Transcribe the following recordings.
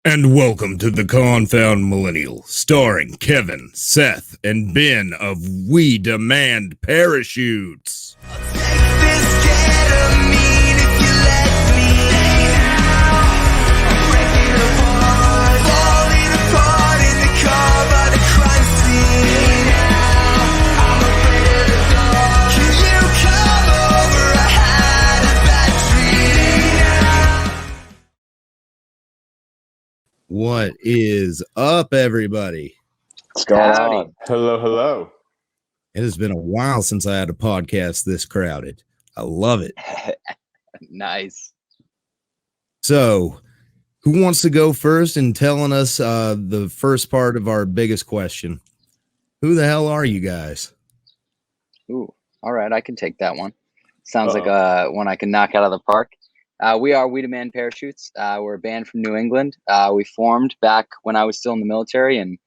And welcome to the Confound Millennial, starring Kevin, Seth, and Ben of We Demand Parachutes. What is up, everybody? What's going on? Hello, hello. It has been a while since I had a podcast this crowded. I love it. Nice. So, who wants to go first in telling us the first part of our biggest question? Who the hell are you guys? Ooh, all right, I can take that one. Sounds like one I can knock out of the park. We are We Demand Parachutes. We're a band from New England. We formed back when I was still in the military, and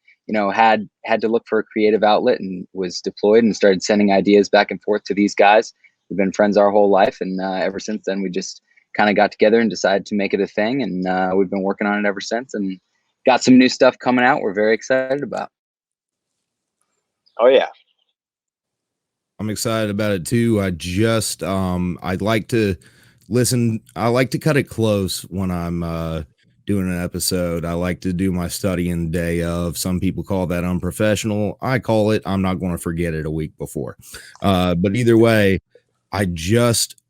had to look for a creative outlet, and was deployed and started sending ideas back and forth to these guys. We've been friends our whole life, and ever since then, we just kind of got together and decided to make it a thing, and we've been working on it ever since, and got some new stuff coming out we're very excited about. Oh yeah. I'm excited about it too. I'd like to listen. I like to cut it close when I'm doing an episode. I like to do my studying day of. Some people call that unprofessional. I call it, I'm not going to forget it a week before. But either way, I just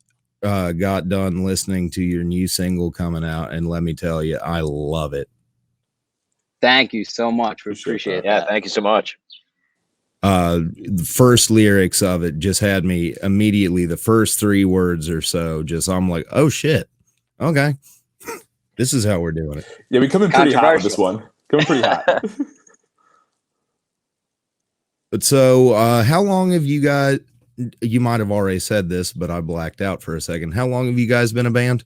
got done listening to your new single coming out, and let me tell you, I love it. Thank you so much. We appreciate it. Yeah, thank you so much. The first lyrics of it just had me immediately, the first 3 words or so, I'm like, oh shit, okay, this is how we're doing it. Yeah, we come in pretty hot with this one. Coming pretty hot. But so how long have you guys, you might have already said this, but I blacked out for a second, how long have you guys been a band?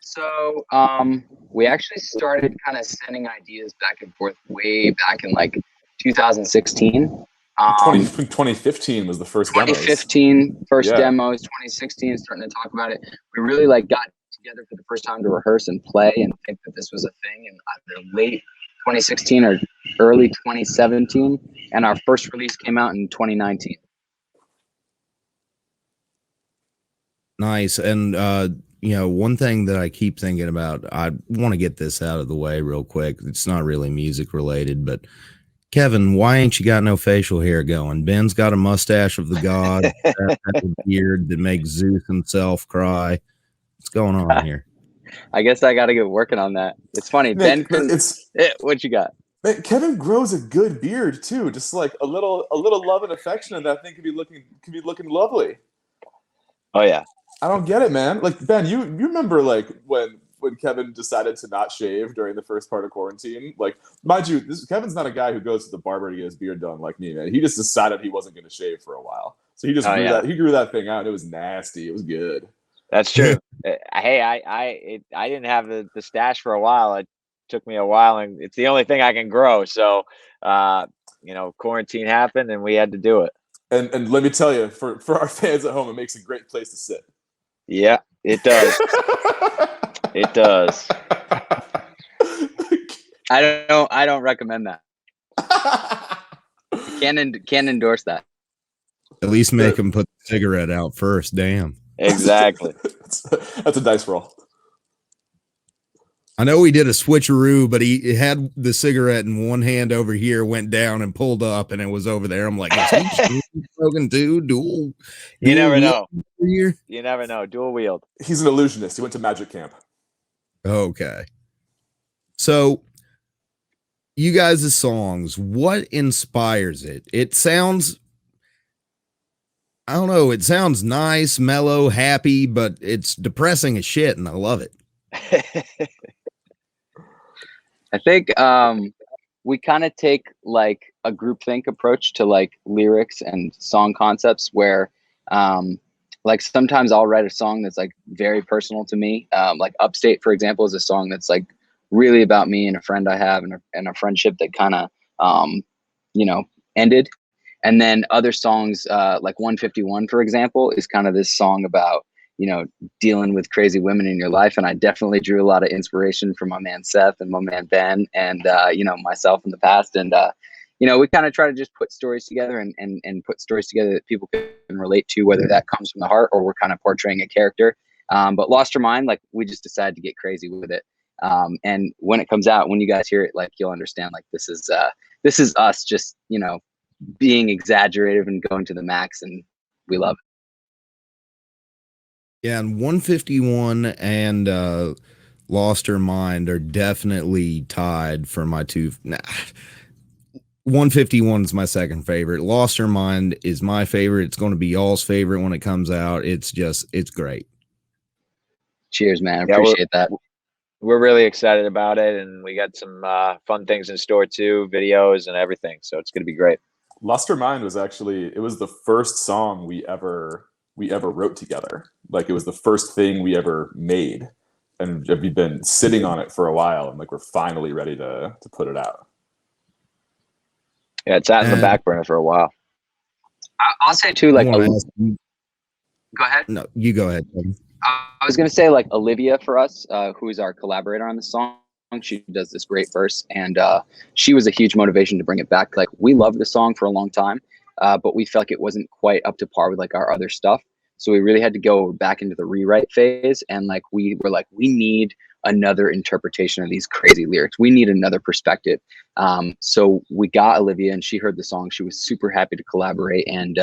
So we actually started kind of sending ideas back and forth way back in like 2016. 2015 was the first demos. 2015 first demos. 2016 starting to talk about it. We really got together for the first time to rehearse and play and think that this was a thing in either late 2016 or early 2017, and our first release came out in 2019. Nice. And one thing that I keep thinking about, I want to get this out of the way real quick. It's not really music related, but Kevin, why ain't you got no facial hair going? Ben's got a mustache of the god, a beard that makes Zeus himself cry. What's going on here? I guess I got to get working on that. It's funny, Nick, Ben. What you got? Man, Kevin grows a good beard too. Just like a little love and affection, and that thing could be looking lovely. Oh yeah. I don't get it, man. Like Ben, you remember like when Kevin decided to not shave during the first part of quarantine? Like, mind you, Kevin's not a guy who goes to the barber to get his beard done like me, man. He just decided he wasn't going to shave for a while, so he just grew that thing out, and it was nasty. It was good. That's true. Hey, I didn't have the stash for a while. It took me a while, and it's the only thing I can grow. So, quarantine happened, and we had to do it. And let me tell you, for our fans at home, it makes a great place to sit. Yeah, it does. It does. I don't recommend that. Can't endorse that. At least make him put the cigarette out first. Damn. Exactly. That's a dice roll. I know he did a switcheroo, but he had the cigarette in one hand over here, went down and pulled up, and it was over there. I'm like, is he smoking too? Dual You never know. Here? You never know. Dual wield. He's an illusionist. He went to magic camp. Okay. So, you guys' songs, what inspires it? It sounds, I don't know, it sounds nice, mellow, happy, but it's depressing as shit, and I love it. I think we kind of take like a groupthink approach to like lyrics and song concepts where like sometimes I'll write a song that's like very personal to me. Like Upstate, for example, is a song that's like really about me and a friend I have and a friendship that kind of, ended. And then other songs like 151, for example, is kind of this song about, dealing with crazy women in your life. And I definitely drew a lot of inspiration from my man Seth and my man Ben and myself in the past. And we kind of try to just put stories together and put stories together that people can relate to, whether that comes from the heart or we're kind of portraying a character. But Lost Your Mind, like, we just decided to get crazy with it. And when it comes out, when you guys hear it, like, you'll understand, like, this is us just, being exaggerative and going to the max, and we love it. Yeah, and 151 and Lost Her Mind are definitely tied for my two. 151 is my second favorite. Lost Her Mind is my favorite. It's going to be y'all's favorite when it comes out. It's great. Cheers, man. Appreciate that. We're really excited about it, and we got some fun things in store too, videos and everything. So it's going to be great. Lost Her Mind was the first song we ever wrote together. Like, it was the first thing we ever made, and we've been sitting on it for a while, and like, we're finally ready to put it out. Yeah, it's out in the back burner for a while. I'll say too, like, go ahead. No, you go ahead. I was going to say, like, Olivia for us, who's our collaborator on the song, she does this great verse, and she was a huge motivation to bring it back. Like, we loved the song for a long time, but we felt like it wasn't quite up to par with, like, our other stuff. So we really had to go back into the rewrite phase, and like, we were like, we need another interpretation of these crazy lyrics. We need another perspective. So we got Olivia, and she heard the song. She was super happy to collaborate, and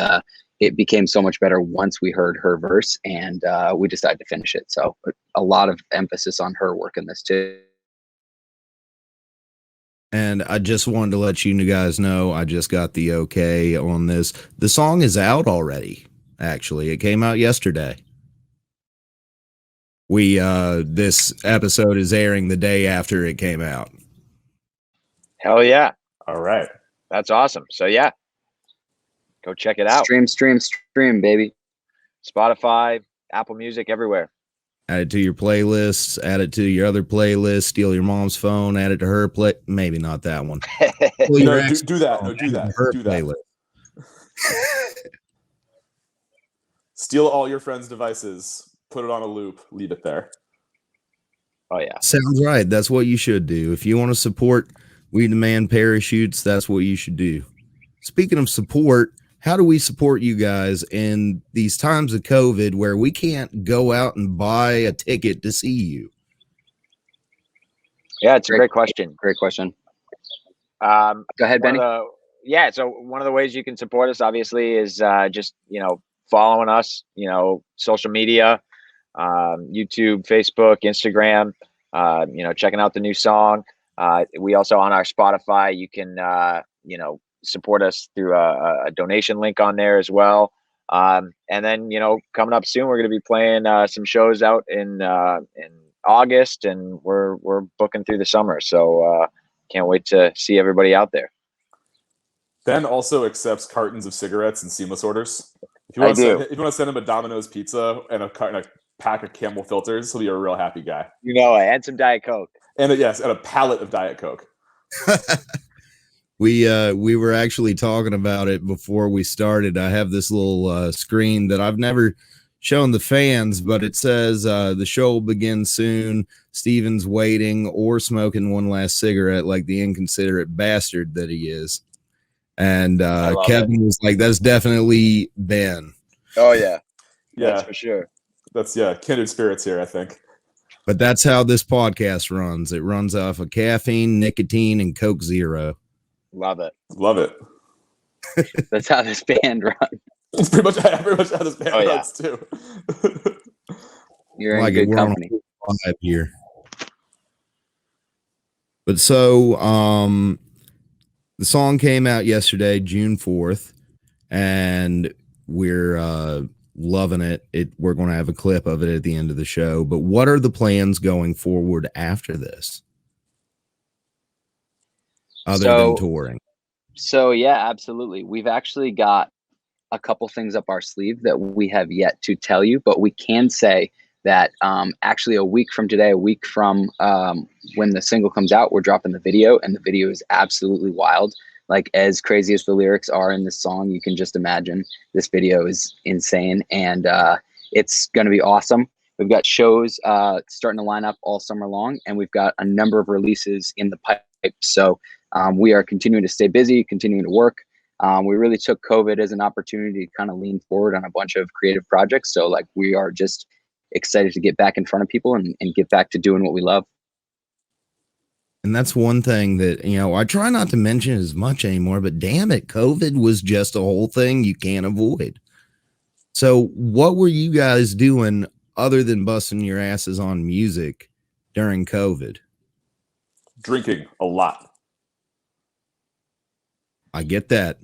it became so much better once we heard her verse, and we decided to finish it. So a lot of emphasis on her work in this too. And I just wanted to let you guys know, I just got the okay on this. The song is out already. Actually, it came out yesterday. This episode is airing the day after it came out. Hell yeah. All right. That's awesome. So yeah, go check it out. Stream, baby. Spotify, Apple Music, everywhere. Add it to your playlists, add it to your other playlists, steal your mom's phone, add it to her play. Maybe not that one. No, do that. No, do that. Her Do that. playlist. Steal all your friends' devices, put it on a loop, leave it there. Oh yeah. Sounds right. That's what you should do. If you want to support We Demand Parachutes, that's what you should do. Speaking of support, how do we support you guys in these times of COVID where we can't go out and buy a ticket to see you? Yeah, it's a great question. Great question. Go ahead, Benny. So one of the ways you can support us, obviously, is just following us. Social media, YouTube, Facebook, Instagram. Checking out the new song. We also, on our Spotify, you can support us through a donation link on there as well. And then coming up soon, we're going to be playing some shows out in August, and we're booking through the summer. So can't wait to see everybody out there. Ben also accepts cartons of cigarettes and seamless orders. If you want to send him a Domino's pizza and a pack of Camel filters, he'll be a real happy guy. And some Diet Coke. And a pallet of Diet Coke. We were actually talking about it before we started. I have this little screen that I've never shown the fans, but it says the show will begin soon. Steven's waiting or smoking one last cigarette like the inconsiderate bastard that he is. And Kevin was like, that's definitely Ben. Oh, yeah. Yeah. That's for sure. That's, kindred spirits here, I think. But that's how this podcast runs. It runs off of caffeine, nicotine, and Coke Zero. Love it. Love it. That's how this band runs. That's pretty much how this band runs, too. You're in good company. Here. But so, the song came out yesterday, June 4th, and we're loving it. We're going to have a clip of it at the end of the show. But what are the plans going forward after this? Other than touring. So, yeah, absolutely. We've actually got a couple things up our sleeve that we have yet to tell you, but we can say that actually a week from today, a week from when the single comes out, we're dropping the video, and the video is absolutely wild. Like, as crazy as the lyrics are in this song, you can just imagine this video is insane. And It's going to be awesome. We've got shows starting to line up all summer long, and we've got a number of releases in the pipe. So we are continuing to stay busy, continuing to work. We really took COVID as an opportunity to kind of lean forward on a bunch of creative projects. So like we are just excited to get back in front of people and get back to doing what we love. And that's one thing that, you know, I try not to mention as much anymore, but damn it, COVID was just a whole thing you can't avoid. So what were you guys doing other than busting your asses on music during COVID? Drinking a lot. I get that.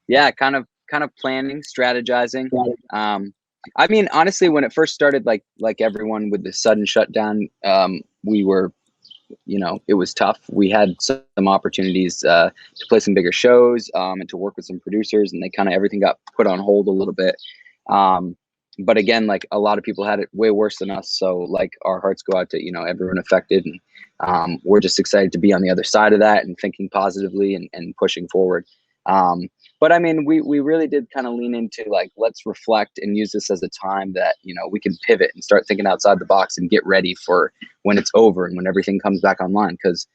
Yeah, kind of planning, strategizing. I mean, honestly, when it first started, like everyone with the sudden shutdown, we were, you know, it was tough. We had some opportunities to play some bigger shows and to work with some producers, and they kind of everything got put on hold a little bit. But again, like a lot of people had it way worse than us. So like our hearts go out to, you know, everyone affected, and we're just excited to be on the other side of that and thinking positively and pushing forward. But I mean, we really did kind of lean into like, let's reflect and use this as a time that, you know, we can pivot and start thinking outside the box and get ready for when it's over and when everything comes back online. Cause,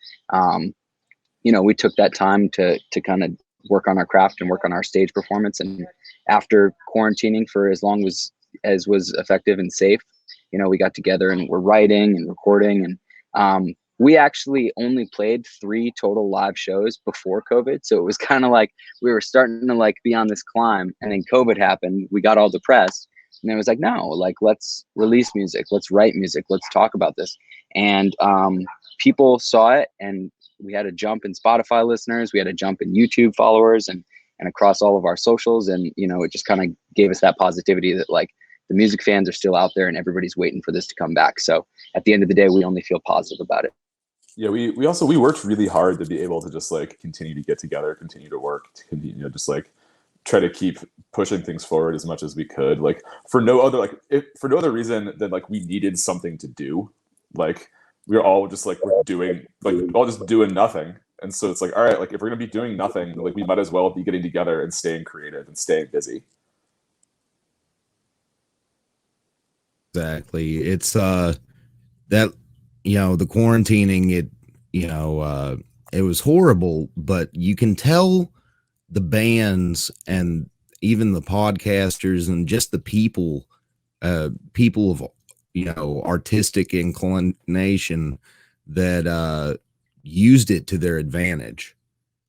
you know, we took that time to kind of work on our craft and work on our stage performance. And after quarantining for as long as was effective and safe, you know, we got together and we're writing and recording, and we actually only played 3 total live shows before COVID. So it was kind of like we were starting to like be on this climb, and then COVID happened. We got all depressed, and it was like, no, like let's release music, let's write music, let's talk about this. And people saw it, and we had a jump in Spotify listeners, we had a jump in YouTube followers, and across all of our socials. And, you know, it just kind of gave us that positivity that like the music fans are still out there and everybody's waiting for this to come back. So at the end of the day, we only feel positive about it. Yeah, we worked really hard to be able to just like continue to get together, continue to work, to continue, you know, just like try to keep pushing things forward as much as we could. Like for no other reason than like we needed something to do. Like we were all just like we're doing like all just doing nothing. And so it's like, all right, like if we're gonna be doing nothing, like we might as well be getting together and staying creative and staying busy. Exactly. It's that, you know, the quarantining, it, you know, it was horrible, but you can tell the bands and even the podcasters and just the people of, you know, artistic inclination that used it to their advantage,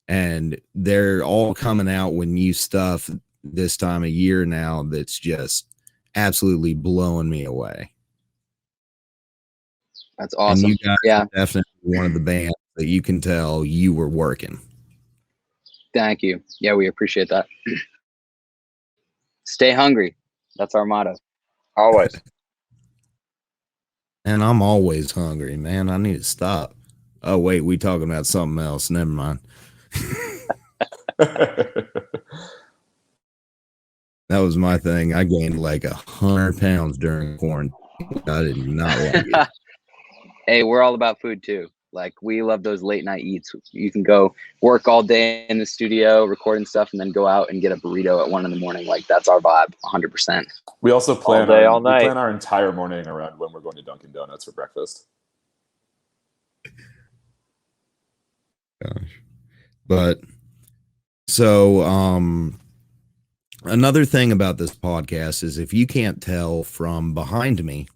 and they're all coming out with new stuff this time of year now that's just absolutely blowing me away. That's awesome. And you guys Yeah, are definitely one of the bands that you can tell you were working. thank you. Yeah, we appreciate that. Stay hungry. That's our motto. Always. And I'm always hungry, man. I need to stop. Oh wait, we talking about something else. Never mind. That was my thing. I gained like 100 pounds during quarantine. I did not like it. Hey, we're all about food too. Like we love those late night eats. You can go work all day in the studio recording stuff and then go out and get a burrito at 1 a.m. Like that's our vibe, 100%. We also plan All day, our, all night. we plan our entire morning around when we're going to Dunkin' Donuts for breakfast. Gosh. But so another thing about this podcast is, if you can't tell from behind me,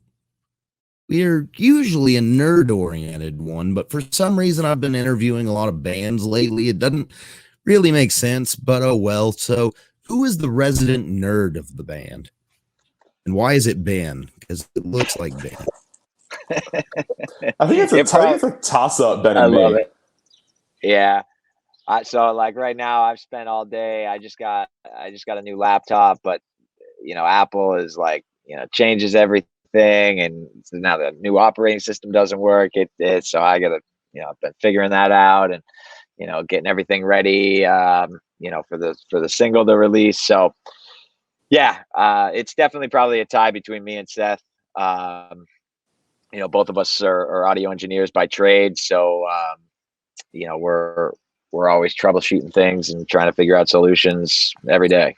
we're usually a nerd-oriented one, but for some reason I've been interviewing a lot of bands lately. It doesn't really make sense, but oh well. So who is the resident nerd of the band? And why is it Ben? Because it looks like Ben. I think it's a toss-up, Ben and I love me. it. Yeah. So like right now I've spent all day, I just got a new laptop, but you know, Apple is like, you know, changes everything, and now the new operating system doesn't work. So I gotta, you know, I've been figuring that out, and you know, getting everything ready, you know, for the single to release. So yeah, it's definitely probably a tie between me and Seth. You know, both of us are audio engineers by trade, so you know, we're always troubleshooting things and trying to figure out solutions every day.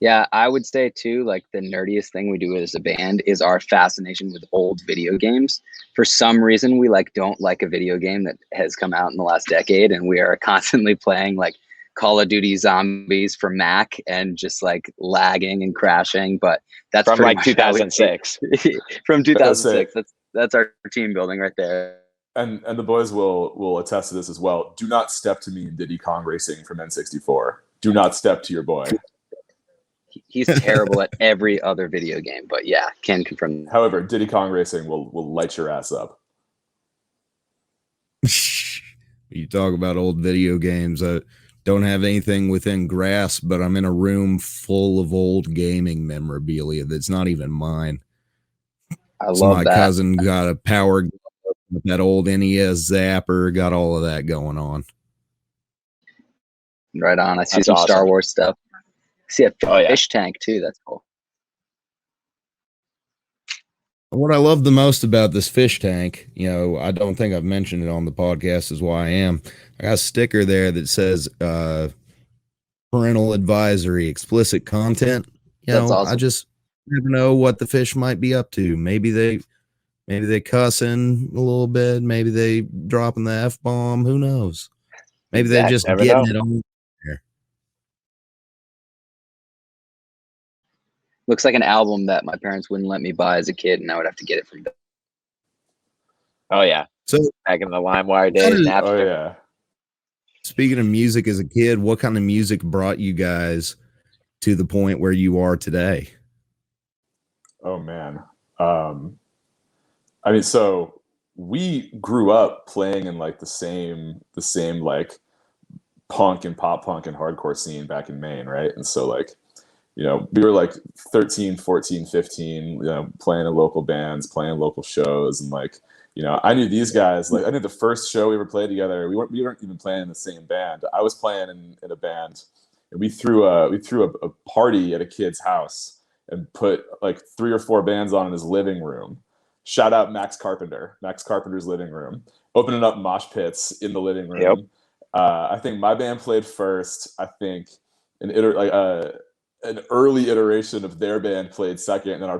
Yeah, I would say too, like the nerdiest thing we do as a band is our fascination with old video games. For some reason, we like don't like a video game that has come out in the last decade, and we are constantly playing like Call of Duty Zombies for Mac and just like lagging and crashing. But that's From pretty like much how we 2006. from I gotta say, 2006. That's our team building right there. and the boys will attest to this as well. Do not step to me in Diddy Kong Racing from N64. Do not step to your boy. He's terrible at every other video game, but yeah, can confirm. However, Diddy Kong Racing will light your ass up. You talk about old video games. I don't have anything within grasp, but I'm in a room full of old gaming memorabilia that's not even mine. I So love my that. cousin got a power glove with that old NES zapper, got all of that going on. Right on. I see That's some Star awesome. Wars stuff. I see a Oh, yeah. fish tank too. That's cool. What I love the most about this fish tank, I don't think I've mentioned it on the podcast, is why I am. I got a sticker there that says parental advisory, explicit content. That's awesome. I just never know what the fish might be up to. Maybe they cussing a little bit. Maybe they dropping the F-bomb. Who knows? Maybe they just Never getting know. it on there. Looks like an album that my parents wouldn't let me buy as a kid, and I would have to get it from them. Oh yeah, So back in the LimeWire days. Kinda- Napster. Oh yeah. speaking of music as a kid, what kind of music brought you guys to the point where you are today? Oh man. I mean, so we grew up playing in like the same like punk and pop punk and hardcore scene back in Maine, right? And so like, we were like 13, 14, 15, playing in local bands, playing local shows, and like, I knew these guys. Like, I knew the first show we ever played together, we weren't even playing in the same band. I was playing in a band, and we threw a party at a kid's house and put like 3 or 4 bands on in his living room. Shout out Max Carpenter's living room, opening up mosh pits in the living room. Yep. I think my band played first. I think an early iteration of their band played second, and then our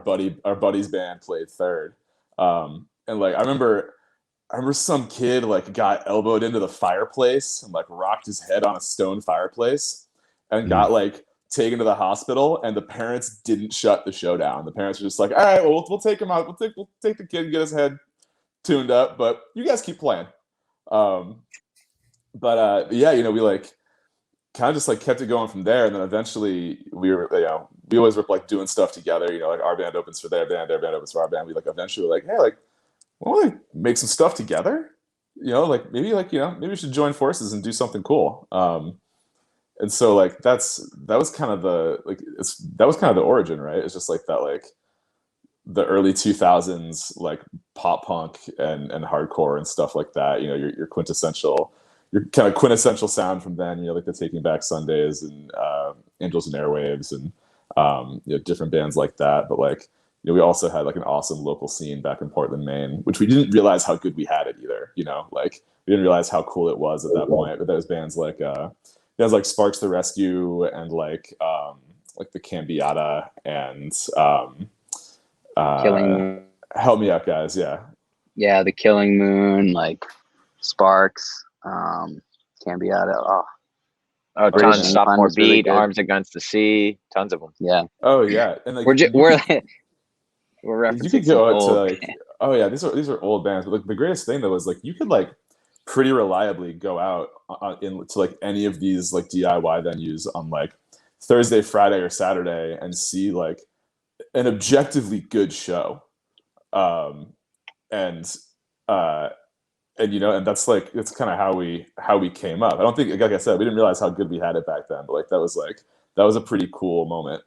buddy's band played third. And like I remember some kid like got elbowed into the fireplace and like rocked his head on a stone fireplace and got like taken to the hospital, and the parents didn't shut the show down. The parents were just like, all right, well, we'll take him out. We'll take the kid and get his head tuned up, but you guys keep playing. Yeah, we like kind of just like kept it going from there, and then eventually we always were like doing stuff together. Like our band opens for their band opens for our band. We like eventually were like, hey, like, why don't we make some stuff together? Like maybe we should join forces and do something cool. And so like that was kind of the origin, right? It's just like that, like the early 2000s, like pop punk and hardcore and stuff like that. Your kind of quintessential sound from then. Like the Taking Back Sundays and Angels and Airwaves and different bands like that. But like we also had like an awesome local scene back in Portland, Maine, which we didn't realize how good we had it either. Like we didn't realize how cool it was at that point. But those bands like Sparks the Rescue and like the Cambiata and Killing Moon. Help me out, guys. Yeah, the Killing Moon, like Sparks, Cambiata. Oh, British tons. and Sophomore Fun was really Beat, good. Arms Against the Sea, tons of them. Yeah, Oh yeah, and like we're referencing you could some go out old to like, oh yeah, these are old bands. But like the greatest thing though is like you could like pretty reliably go out into like any of these like DIY venues on like Thursday, Friday, or Saturday and see like an objectively good show, and that's like it's kind of how we came up. I don't think, like I said, we didn't realize how good we had it back then, but like that was a pretty cool moment.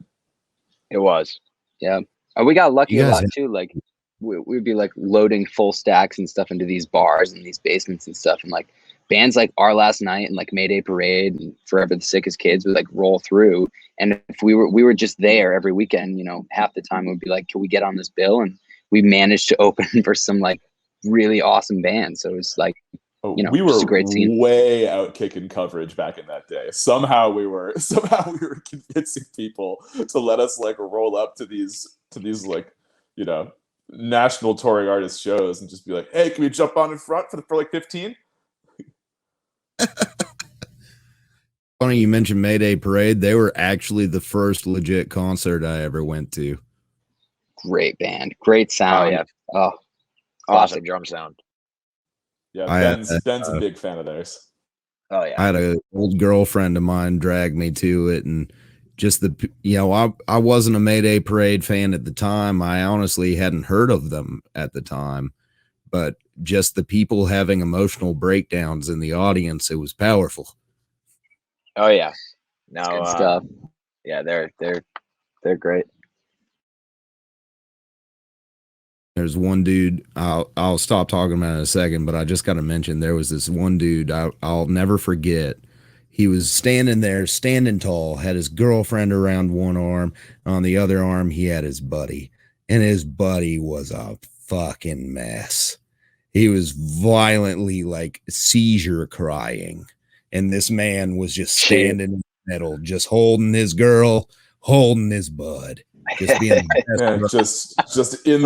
It was. Yeah, we got lucky You a guys lot have- too. Like we'd be like loading full stacks and stuff into these bars and these basements and stuff, and like bands like Our Last Night and like Mayday Parade and Forever the Sickest Kids would like roll through, and if we were just there every weekend, half the time we'd be like, can we get on this bill? And we managed to open for some like really awesome bands. So it was like We were just a great scene. way out kicking coverage back in that day. Somehow we were convincing people to let us like roll up to these like, you know, national touring artist shows and just be like, hey, can we jump on in front for like 15? Funny you mentioned Mayday Parade. They were actually the first legit concert I ever went to. Great band, great sound. Oh yeah, oh, awesome drum sound. Yeah, I Ben's a big fan of theirs. Oh yeah, I had an old girlfriend of mine drag me to it, and just the, you know, I wasn't a Mayday Parade fan at the time. I honestly hadn't heard of them at the time, but just the people having emotional breakdowns in the audience, it was powerful. oh yeah. Good No, stuff. yeah, they're great. There's one dude, I'll stop talking about it in a second, but I just got to mention there was this one dude I'll never forget. He was standing there, standing tall, had his girlfriend around one arm. On the other arm, he had his buddy. And his buddy was a fucking mess. He was violently like seizure crying. And this man was just standing in the middle, just holding his girl, holding his bud. Just being Man, just in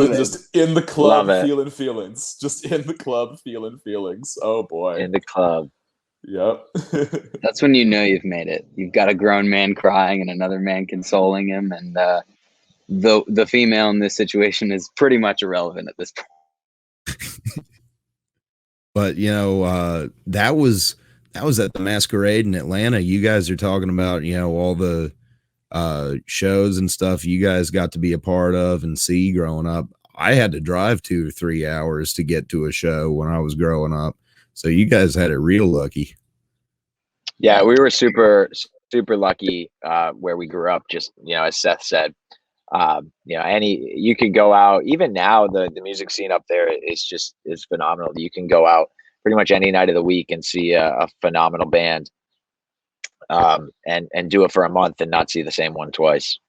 the club feeling feelings. Just in the club feeling feelings. Oh boy. In the club. Yep. That's when you know you've made it. You've got a grown man crying and another man consoling him, and the female in this situation is pretty much irrelevant at this point. But you know, that was at the Masquerade in Atlanta. You guys are talking about, you know, all the shows and stuff you guys got to be a part of and see growing up. I had to drive 2 or 3 hours to get to a show when I was growing up. So you guys had it real lucky. Yeah, we were super lucky where we grew up. Just, you know, as Seth said, you know, you could go out. Even now, the music scene up there is phenomenal. You can go out pretty much any night of the week and see a phenomenal band, and do it for a month and not see the same one twice.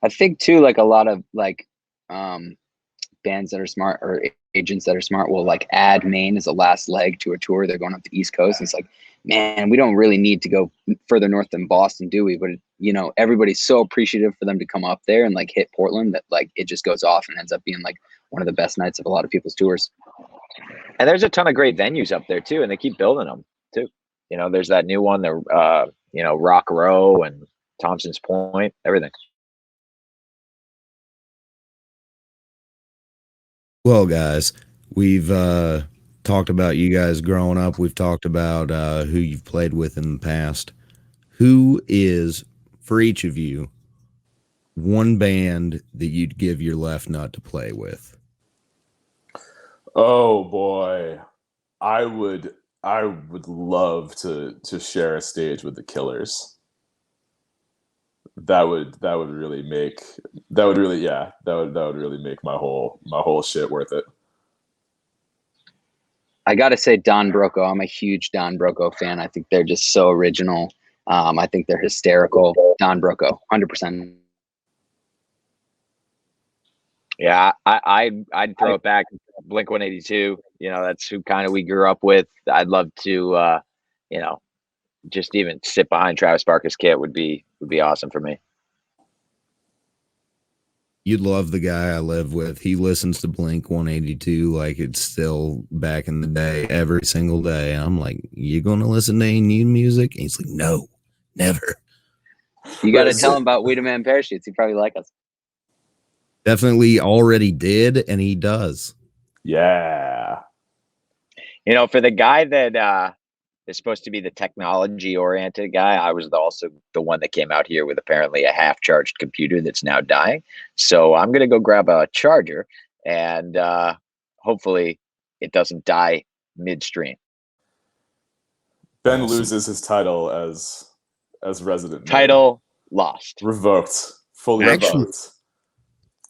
I think too, like a lot of like bands that are smart or agents that are smart will like add Maine as a last leg to a tour. They're going up the East Coast. And it's like, man, we don't really need to go further north than Boston, do we? But you know, everybody's so appreciative for them to come up there and like hit Portland that like it just goes off and ends up being like one of the best nights of a lot of people's tours. And there's a ton of great venues up there too, and they keep building them too. You know, there's that new one, the you know, Rock Row and Thompson's Point, everything. Well, guys, we've talked about you guys growing up. We've talked about who you've played with in the past. Who is, for each of you, one band that you'd give your left nut to play with? Oh boy. I would love to share a stage with the Killers. That would really make my whole shit worth it. I gotta say Don Broco. I'm a huge Don Broco fan. I think they're just so original. I think they're hysterical. Don Broco, 100%. Yeah, I'd throw it back. Blink 182. You know, that's who kind of we grew up with. I'd love to, you know, just even sit behind Travis Barker's kit would be awesome for me. You'd love the guy I live with. He listens to Blink 182 like it's still back in the day, every single day. I'm like, you going to listen to any new music? And he's like, no, never. You got to tell him about We Demand Parachutes. He'd probably like us. Definitely already did, and he does. Yeah. You know, for the guy that is supposed to be the technology-oriented guy, I was also the one that came out here with apparently a half-charged computer that's now dying. So I'm going to go grab a charger, and hopefully it doesn't die midstream. Ben loses his title as resident. Title lost. Revoked. Fully revoked.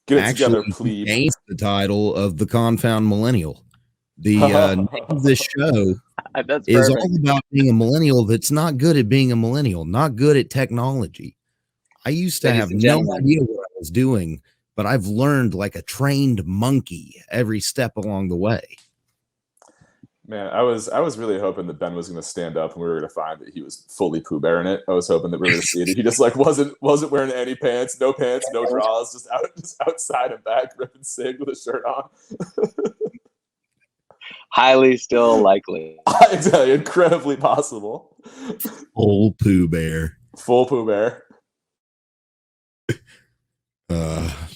Get it together, please. He gains the title of the Confound Millennial. The name of this show is all about being a millennial that's not good at being a millennial, not good at technology. I used to have no idea what I was doing, but I've learned like a trained monkey every step along the way. Man, I was really hoping that Ben was going to stand up and we were going to find that he was fully Pooh Bear in it. I was hoping that we were going to see that he just like wasn't wearing any pants, no drawers, just outside and back, ripping sig with a shirt on. Highly still likely. Exactly, incredibly possible. Full Pooh Bear. Full Pooh Bear.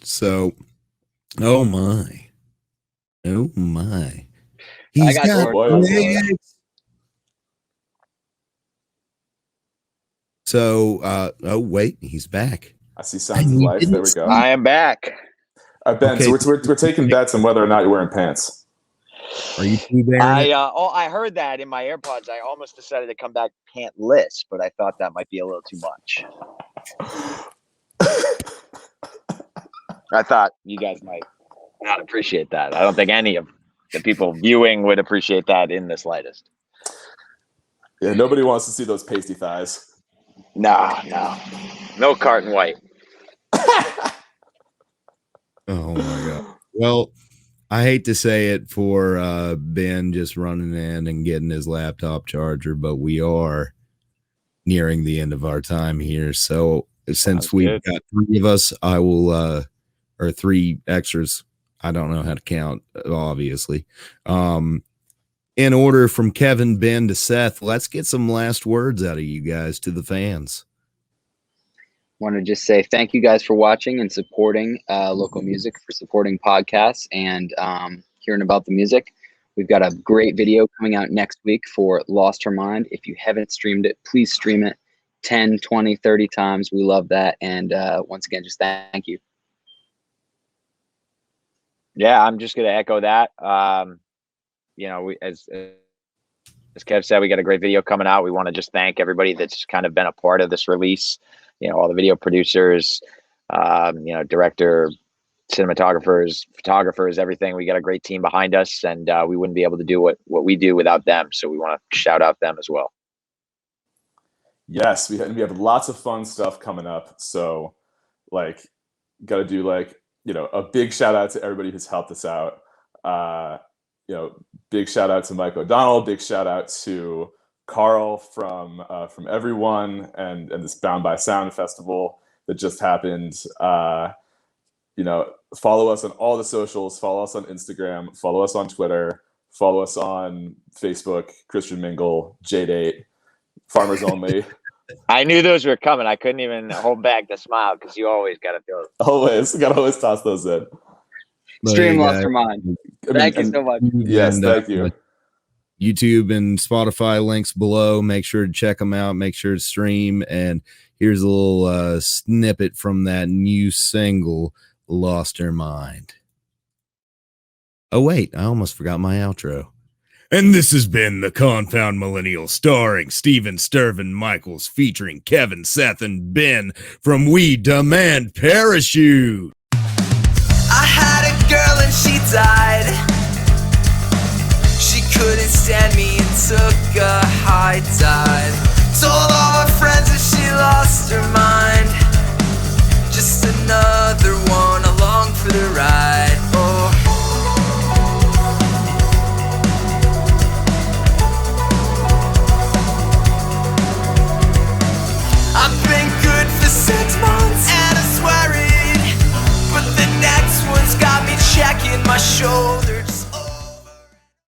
So, oh my. He's I got legs. So, oh wait, he's back. I see signs of life. There we go. I am back. Ben, Okay. so we're taking bets on whether or not you're wearing pants. Are you Pooh Bear? I heard that in my AirPods. I almost decided to come back pantless, but I thought that might be a little too much. I thought you guys might not appreciate that. I don't think any of the people viewing would appreciate that in the slightest. Yeah, nobody wants to see those pasty thighs. No carton white. Oh my god. Well, I hate to say it for Ben just running in and getting his laptop charger, but we are nearing the end of our time here. So since we've got three of us, I will or three extras. I don't know how to count, obviously. In order from Kevin, Ben to Seth, let's get some last words out of you guys to the fans. Want to just say thank you guys for watching and supporting local music, for supporting podcasts and hearing about the music. We've got a great video coming out next week for Lost Her Mind. If you haven't streamed it, please stream it 10, 20, 30 times. We love that. And once again, just thank you. Yeah, I'm just going to echo that. As Kev said, we got a great video coming out. We want to just thank everybody that's kind of been a part of this release. All the video producers, director, cinematographers, photographers, everything. We got a great team behind us, and we wouldn't be able to do what we do without them. So we want to shout out them as well. Yes, we have lots of fun stuff coming up. So, got to do a big shout out to everybody who's helped us out. Big shout out to Mike O'Donnell. Big shout out to Carl from Everyone and this Bound by Sound festival that just happened. Follow us on all the socials. Follow us on Instagram. Follow us on Twitter. Follow us on Facebook. Christian Mingle, J8, Farmers Only. I knew those were coming. I couldn't even hold back the smile because you always got to throw it. Always toss those in. Stream Lost Her Mind. Thank you so much. Yes, thank you. YouTube and Spotify links below. Make sure to check them out. Make sure to stream. And here's a little snippet from that new single, Lost Her Mind. Oh, wait, I almost forgot my outro. And this has been the Confound Millennial, starring Steven Stirvin Michaels, featuring Kevin, Seth, and Ben from We Demand Parachute. I had a girl and she died. She couldn't stand me and took a high dive. Told all her friends that she lost her mind. Just another one along for the ride. Oh. I've been good for 6 months and I swear it, but the next one's got me checking my shoulders.